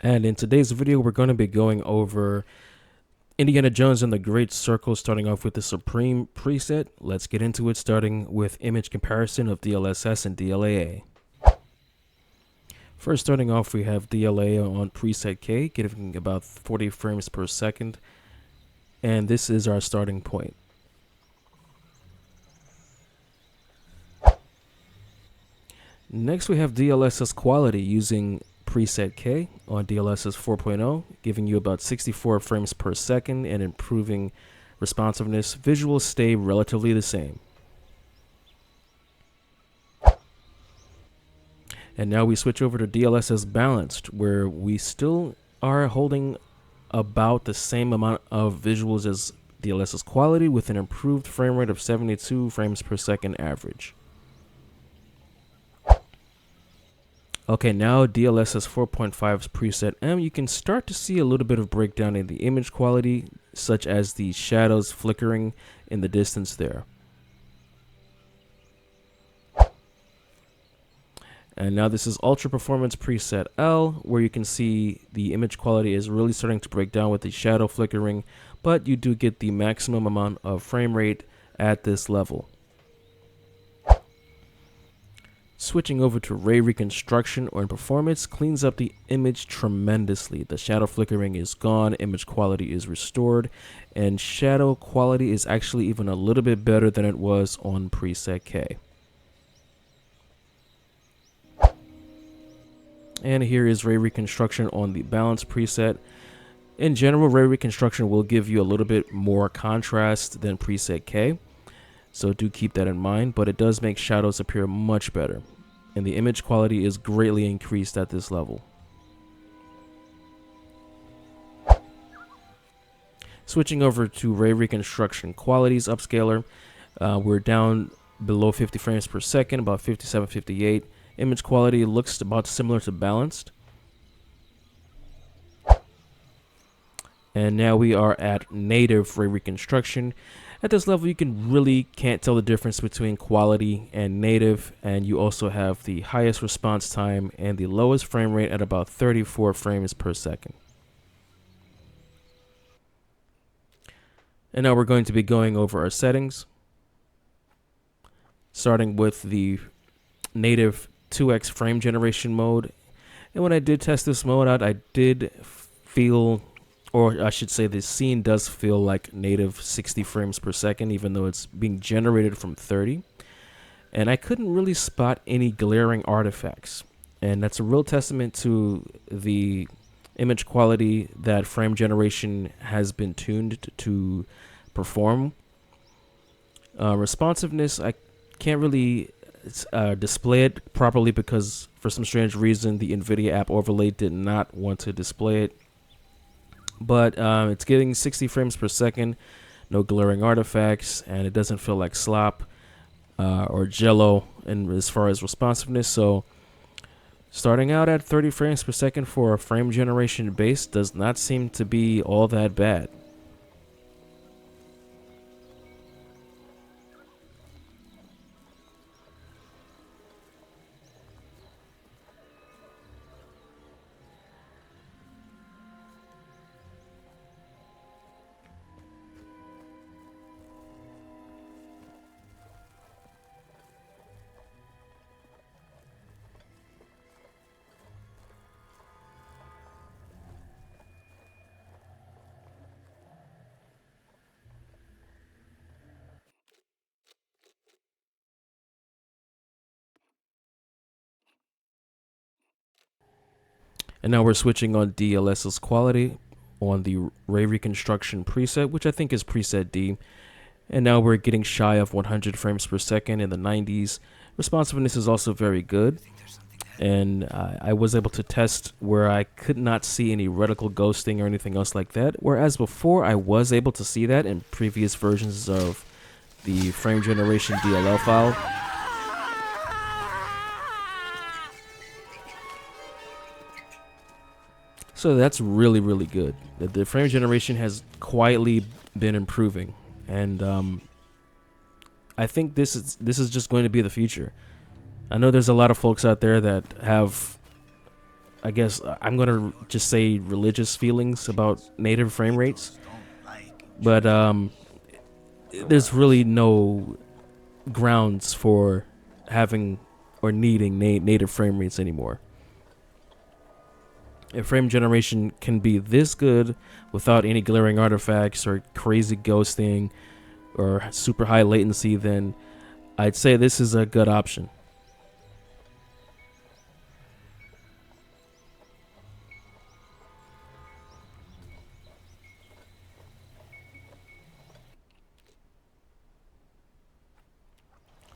And in today's video, we're going to be going over Indiana Jones and the Great Circle, starting off with the Supreme preset. Let's get into it, starting with image comparison of DLSS and DLAA. First, starting off, we have DLAA on preset K, giving about 40 frames per second. And this is our starting point. Next, we have DLSS quality using preset K on DLSS 4.0, giving you about 64 frames per second and improving responsiveness. Visuals stay relatively the same. And now we switch over to DLSS balanced, where we still are holding about the same amount of visuals as DLSS quality with an improved frame rate of 72 frames per second average. Okay, now DLSS 4.5's preset M, you can start to see a little bit of breakdown in the image quality, such as the shadows flickering in the distance there. And now this is Ultra Performance preset L, where you can see the image quality is really starting to break down with the shadow flickering, but you do get the maximum amount of frame rate at this level. Switching over to ray reconstruction or in performance cleans up the image tremendously. The shadow flickering is gone, image quality is restored, and shadow quality is actually even a little bit better than it was on preset K. And here is ray reconstruction on the balance preset. In general, ray reconstruction will give you a little bit more contrast than preset K, so do keep that in mind, but it does make shadows appear much better, and the image quality is greatly increased at this level. Switching over to ray reconstruction qualities upscaler, we're down below 50 frames per second, about 57, 58. Image quality looks about similar to balanced. And now we are at native ray reconstruction. At this level, you can't tell the difference between quality and native, and you also have the highest response time and the lowest frame rate at about 34 frames per second. And now we're going to be going over our settings, starting with the native 2x frame generation mode. And when I did test this mode out, I did feel, or I should say the scene does feel like native 60 frames per second, even though it's being generated from 30. And I couldn't really spot any glaring artifacts. And that's a real testament to the image quality that frame generation has been tuned to perform. Responsiveness, I can't really display it properly because for some strange reason the NVIDIA app overlay did not want to display it. But it's getting 60 frames per second, no glaring artifacts, and it doesn't feel like slop or jello as far as responsiveness. So starting out at 30 frames per second for a frame generation base does not seem to be all that bad. And now we're switching on DLSS quality on the ray reconstruction preset, which I think is preset D. And now we're getting shy of 100 frames per second in the 90s. Responsiveness is also very good. And I was able to test where I could not see any reticle ghosting or anything else like that. Whereas before I was able to see that in previous versions of the frame generation DLL file. So that's really, really good. The frame generation has quietly been improving, and I think this is just going to be the future. I know there's a lot of folks out there that have I guess I'm gonna just say religious feelings about native frame rates, but there's really no grounds for having or needing native frame rates anymore. If frame generation can be this good without any glaring artifacts or crazy ghosting or super high latency, then I'd say this is a good option.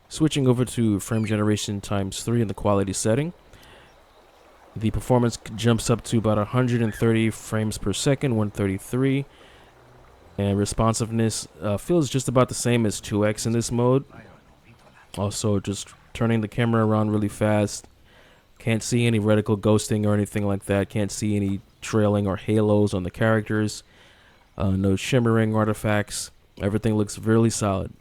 Switching over to frame generation times 3 in the quality setting, the performance jumps up to about 130 frames per second, 133, and responsiveness feels just about the same as 2x in this mode. Also, just turning the camera around really fast, can't see any reticle ghosting or anything like that, can't see any trailing or halos on the characters, no shimmering artifacts, everything looks really solid.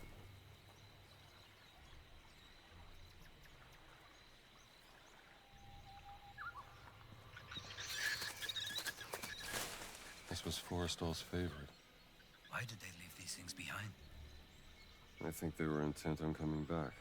This was Forrestal's favorite. Why did they leave these things behind? I think they were intent on coming back.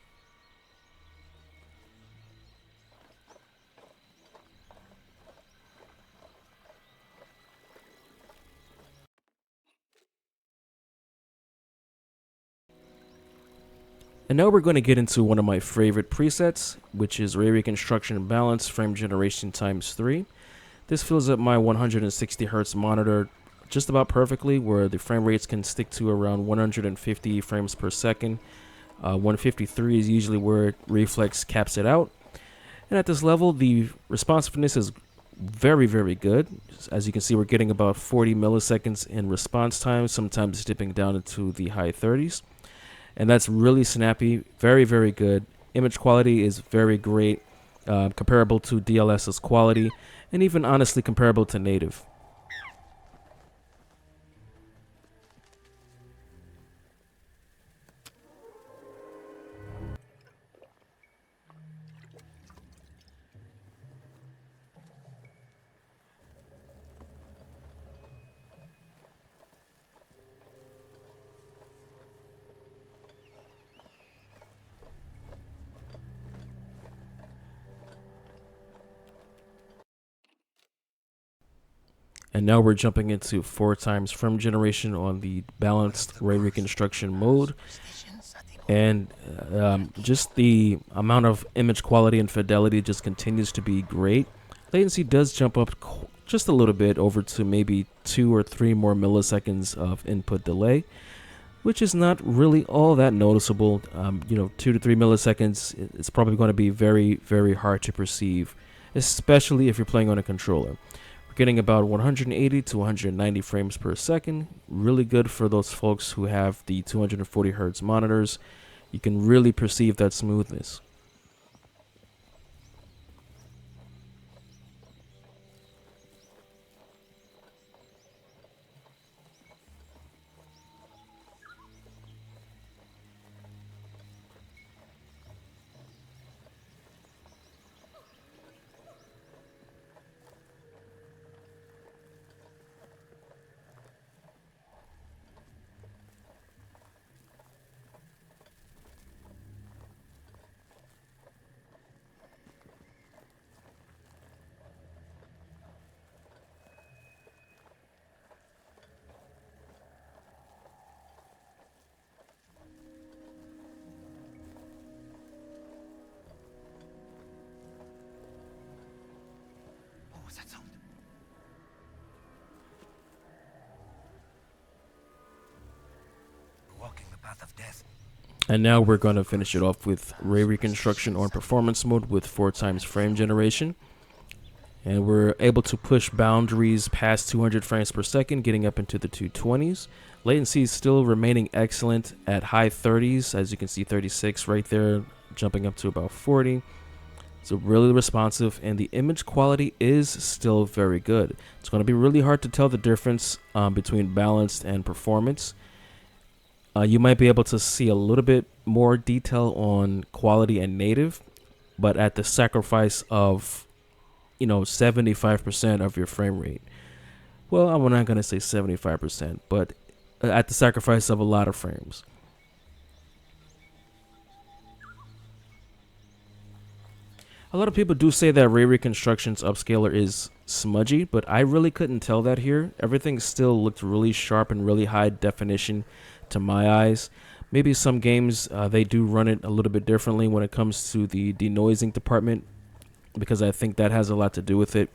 And now we're going to get into one of my favorite presets, which is Ray Reconstruction Balance Frame Generation times 3. This fills up my 160 Hz monitor just about perfectly, where the frame rates can stick to around 150 frames per second. 153 is usually where Reflex caps it out. And at this level, the responsiveness is very, very good. As you can see, we're getting about 40 milliseconds in response time, sometimes dipping down into the high 30s. And that's really snappy, very, very good. Image quality is very great, comparable to DLSS quality, and even honestly comparable to native. And now we're jumping into 4 times frame generation on the balanced ray reconstruction mode. And just the amount of image quality and fidelity just continues to be great. Latency does jump up just a little bit over to maybe 2 or 3 more milliseconds of input delay, which is not really all that noticeable. 2 to 3 milliseconds, it's probably going to be very, very hard to perceive, especially if you're playing on a controller. Getting about 180 to 190 frames per second. Really good for those folks who have the 240 Hz monitors. You can really perceive that smoothness. What was that sound? Walking the path of death. And now we're going to finish it off with ray reconstruction on performance mode with 4 times frame generation. And we're able to push boundaries past 200 frames per second, getting up into the 220s. Latency is still remaining excellent at high 30s, as you can see 36 right there, jumping up to about 40. So really responsive, and the image quality is still very good. It's going to be really hard to tell the difference between balanced and performance. You might be able to see a little bit more detail on quality and native, but at the sacrifice of 75% of your frame rate. Well, I'm not going to say 75%, but at the sacrifice of a lot of frames. A lot of people do say that Ray Reconstruction's upscaler is smudgy, but I really couldn't tell that here. Everything still looked really sharp and really high definition to my eyes. Maybe some games, they do run it a little bit differently when it comes to the denoising department, because I think that has a lot to do with it.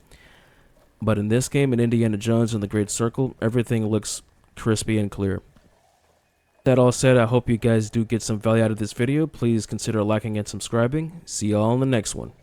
But in this game, in Indiana Jones and the Great Circle, everything looks crispy and clear. That all said, I hope you guys do get some value out of this video. Please consider liking and subscribing. See y'all in the next one.